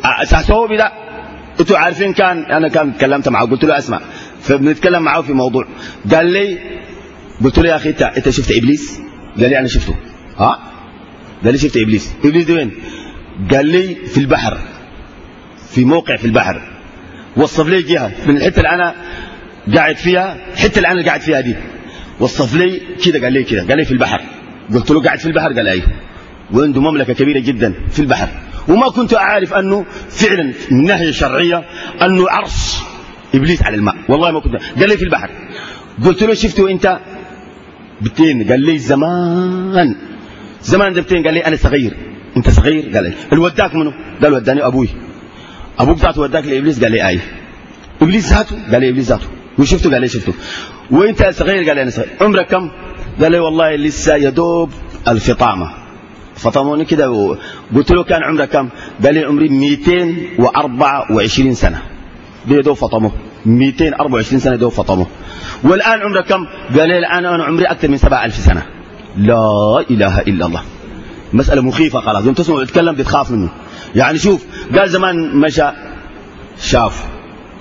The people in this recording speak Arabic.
اساسه بدا. انتوا عارفين كان تكلمت معه قلت له اسمع، فبنتكلم معه في موضوع. قال لي، قلت له يا اخي انت شفت ابليس؟ قال لي انا شفته. ها؟ قال لي شفت ابليس. ابليس ده وين؟ قال لي في البحر، في موقع في البحر. وصف لي جهه من الحته اللي انا قاعد فيها، الحته اللي انا قاعد فيها دي وصف لي كده. قال لي كده، قال لي في البحر. قلت له قاعد في البحر؟ قال ايوه. وعنده مملكه كبيره جدا في البحر، وما كنت اعرف انه فعلا من ناحيه شرعيه انه عرش ابليس على الماء، والله ما كنت. قال لي في البحر. قلت له شفته انت؟ بتين؟ قال لي زمان. زمان ده بتين؟ قال لي انا صغير. انت صغير؟ قال لي الوداك منه؟ قال وداني ابوي. ابوك ذاته وداك لابليس؟ قال لي اي. ابليس ذاته؟ قال لي ابليس ذاته. وشفته؟ قال لي شفته. وانت صغير؟ قال لي انا صغير. عمرك كم؟ قال لي والله لسه يدوب الفطامه، فطموني كده. قلت له كان عمرك كم؟ قال لي عمري 224 سنه. بيدوب فطمه 224 سنه دوب فطمه. والان عمرك كم؟ قال لي الان انا عمري اكثر من 7000 سنه. لا اله الا الله. مساله مخيفه خلاص. انت تسمع يتكلم بتخاف منه. يعني شوف، قال زمان مشى شاف